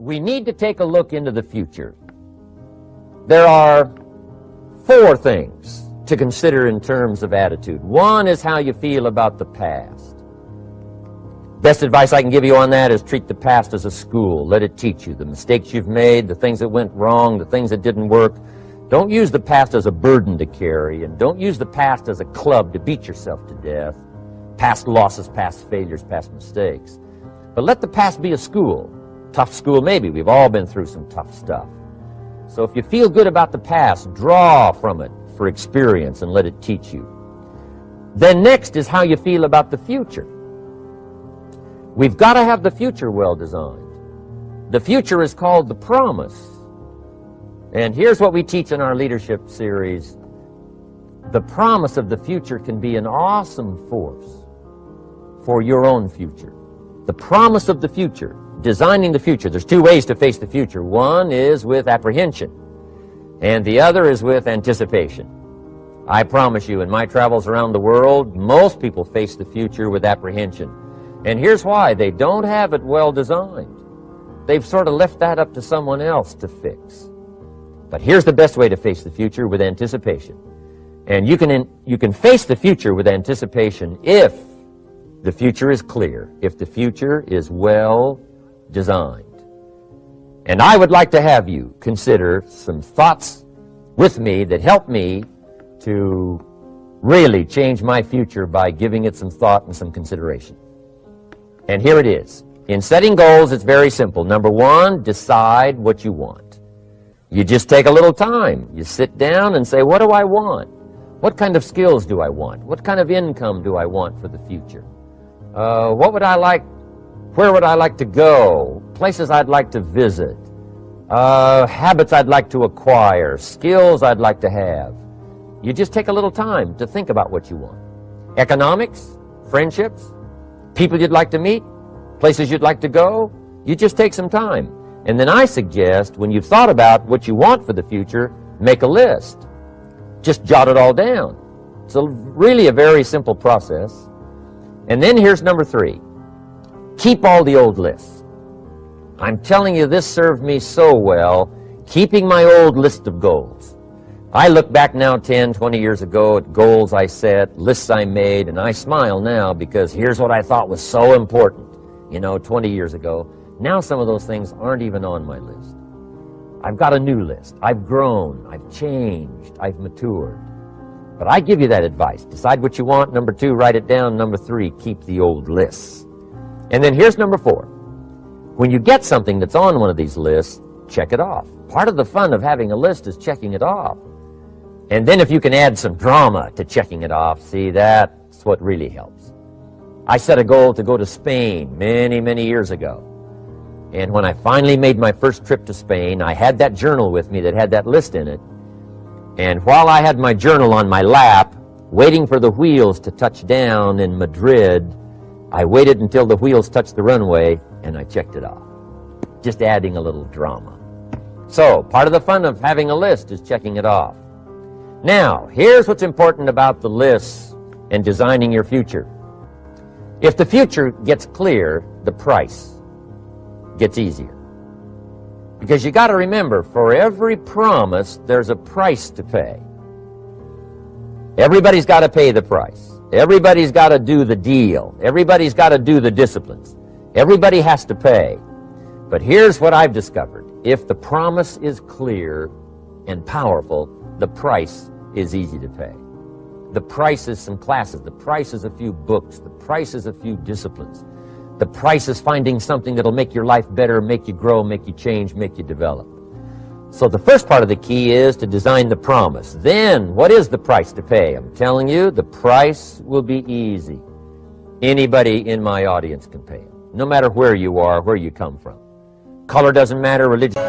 we need to take a look into the future. There are 4 things to consider in terms of attitude. One is how you feel about the past. Best advice I can give you on that is treat the past as a school. Let it teach you the mistakes you've made, the things that went wrong, the things that didn't work. Don't use the past as a burden to carry, and don't use the past as a club to beat yourself to death. Past losses, past failures, past mistakes. But let the past be a school. Tough school maybe. We've all been through some tough stuff. So if you feel good about the past, draw from it for experience and let it teach you. Then next is how you feel about the future. We've got to have the future well designed. The future is called the promise. And here's what we teach in our leadership series. The promise of the future can be an awesome force for your own future. The promise of the future, designing the future. There's 2 ways to face the future. One is with apprehension, and the other is with anticipation. I promise you, in my travels around the world, most people face the future with apprehension. And here's why. They don't have it well designed. They've sort of left that up to someone else to fix. But here's the best way to face the future, with anticipation. And you can face the future with anticipation if the future is clear, if the future is well designed. And I would like to have you consider some thoughts with me that help me to really change my future by giving it some thought and some consideration. And here it is. In setting goals, it's very simple. Number 1, decide what you want. You just take a little time. You sit down and say, what do I want? What kind of skills do I want? What kind of income do I want for the future? What would I like? Where would I like to go? Places I'd like to visit. Habits I'd like to acquire. Skills I'd like to have. You just take a little time to think about what you want. Economics, friendships, people you'd like to meet, places you'd like to go. You just take some time. And then I suggest, when you've thought about what you want for the future, make a list. Just jot it all down. It's really a very simple process. And then here's number 3. Keep all the old lists. I'm telling you, this served me so well, keeping my old list of goals. I look back now 10, 20 years ago at goals I set, lists I made, and I smile now because here's what I thought was so important, 20 years ago. Now some of those things aren't even on my list. I've got a new list. I've grown. I've changed. I've matured. But I give you that advice. Decide what you want. Number 2, write it down. Number 3, keep the old lists. And then here's number 4. When you get something that's on one of these lists, check it off. Part of the fun of having a list is checking it off. And then if you can add some drama to checking it off, see, that's what really helps. I set a goal to go to Spain many, many years ago. And when I finally made my first trip to Spain, I had that journal with me that had that list in it. And while I had my journal on my lap, waiting for the wheels to touch down in Madrid, I waited until the wheels touched the runway, and I checked it off. Just adding a little drama. So, part of the fun of having a list is checking it off. Now, here's what's important about the lists and designing your future. If the future gets clear, the price gets easier. Because you got to remember, for every promise, there's a price to pay. Everybody's got to pay the price. Everybody's got to do the deal. Everybody's got to do the disciplines. Everybody has to pay. But here's what I've discovered. If the promise is clear and powerful, the price is easy to pay. The price is some classes. The price is a few books. The price is a few disciplines. The price is finding something that'll make your life better, make you grow, make you change, make you develop. So the first part of the key is to design the promise. Then, what is the price to pay? I'm telling you, the price will be easy. Anybody in my audience can pay it, no matter where you are, where you come from. Color doesn't matter, religion.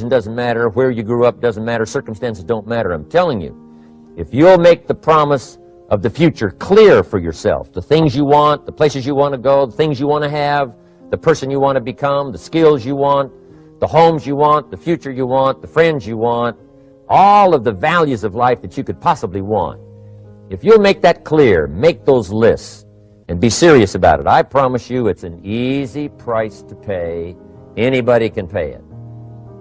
religion doesn't matter, where you grew up doesn't matter, circumstances don't matter. I'm telling you, if you'll make the promise of the future clear for yourself, the things you want, the places you want to go, the things you want to have, the person you want to become, the skills you want, the homes you want, the future you want, the friends you want, all of the values of life that you could possibly want. If you'll make that clear, make those lists, and be serious about it, I promise you it's an easy price to pay. Anybody can pay it.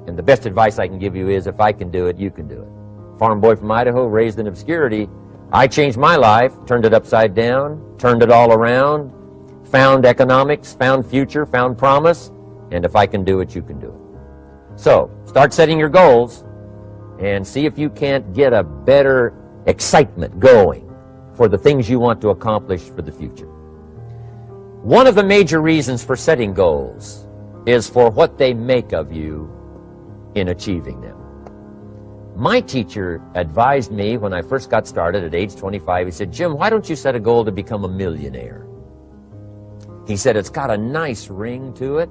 And the best advice I can give you is, if I can do it, you can do it. Farm boy from Idaho, raised in obscurity, I changed my life, turned it upside down, turned it all around, found economics, found future, found promise, and if I can do it, you can do it. So, start setting your goals and see if you can't get a better excitement going for the things you want to accomplish for the future. One of the major reasons for setting goals is for what they make of you in achieving them. My teacher advised me when I first got started at age 25, he said, "Jim, why don't you set a goal to become a millionaire?" He said, "It's got a nice ring to it.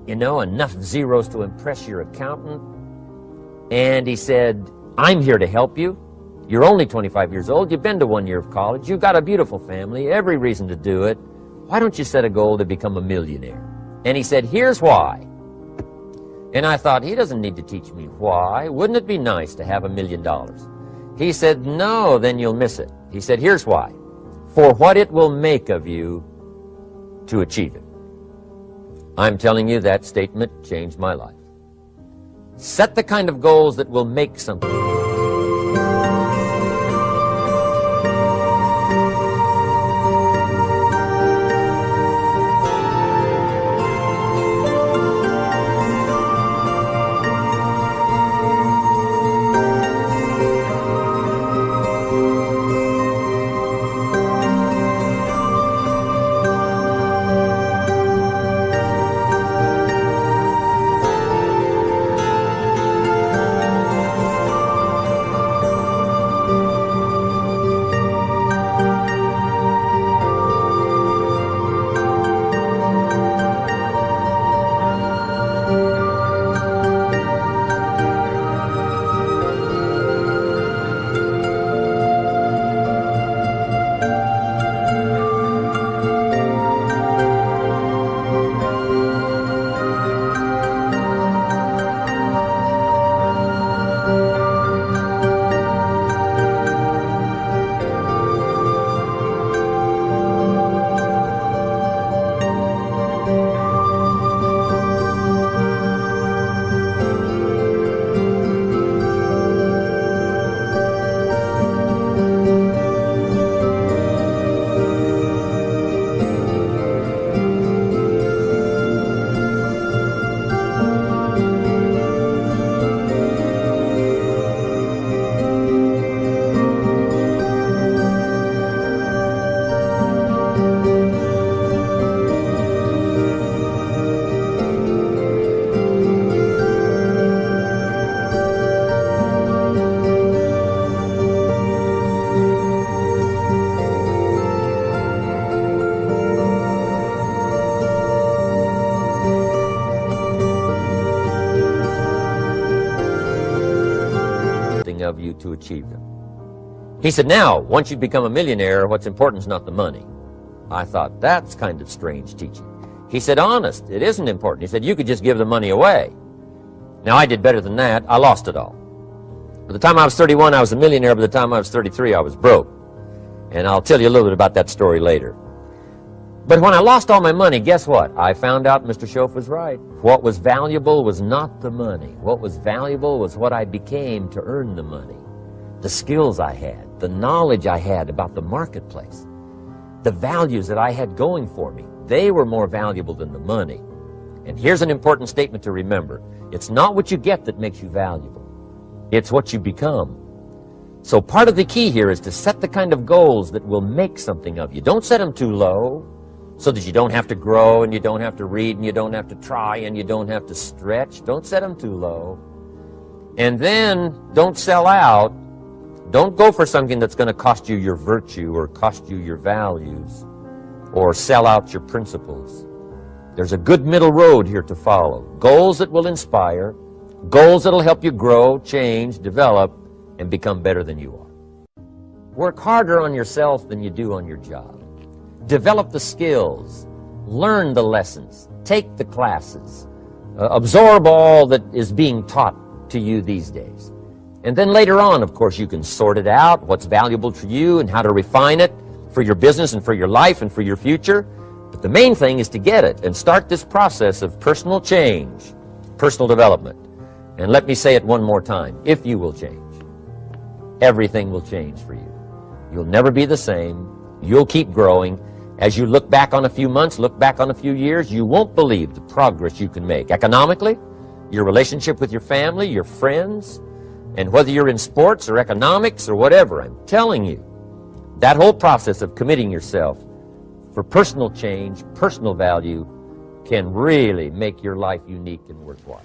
You know, enough zeros to impress your accountant." And he said, "I'm here to help you. You're only 25 years old. You've been to 1 year of college. You've got a beautiful family, every reason to do it. Why don't you set a goal to become a millionaire?" And he said, "Here's why." And I thought, he doesn't need to teach me why. Wouldn't it be nice to have $1 million? He said, "No, then you'll miss it." He said, "Here's why. For what it will make of you to achieve it." I'm telling you, that statement changed my life. Set the kind of goals that will make something. Of you to achieve them. He said, "Now, once you become a millionaire, what's important is not the money." I thought, that's kind of strange teaching. He said, "Honest, it isn't important." He said, "You could just give the money away." Now, I did better than that. I lost it all. By the time I was 31, I was a millionaire. By the time I was 33, I was broke. And I'll tell you a little bit about that story later. But when I lost all my money, guess what? I found out Mr. Schoaf was right. What was valuable was not the money. What was valuable was what I became to earn the money. The skills I had, the knowledge I had about the marketplace, the values that I had going for me. They were more valuable than the money. And here's an important statement to remember. It's not what you get that makes you valuable. It's what you become. So part of the key here is to set the kind of goals that will make something of you. Don't set them too low, so that you don't have to grow and you don't have to read and you don't have to try and you don't have to stretch. Don't set them too low. And then don't sell out. Don't go for something that's going to cost you your virtue or cost you your values or sell out your principles. There's a good middle road here to follow. Goals that will inspire, goals that will help you grow, change, develop, and become better than you are. Work harder on yourself than you do on your job. Develop the skills, learn the lessons, take the classes, absorb all that is being taught to you these days. And then later on, of course, you can sort it out, what's valuable to you and how to refine it for your business and for your life and for your future. But the main thing is to get it and start this process of personal change, personal development. And let me say it one more time. If you will change, everything will change for you. You'll never be the same. You'll keep growing. As you look back on a few months, look back on a few years, you won't believe the progress you can make. Economically, your relationship with your family, your friends, and whether you're in sports or economics or whatever, I'm telling you, that whole process of committing yourself for personal change, personal value, can really make your life unique and worthwhile.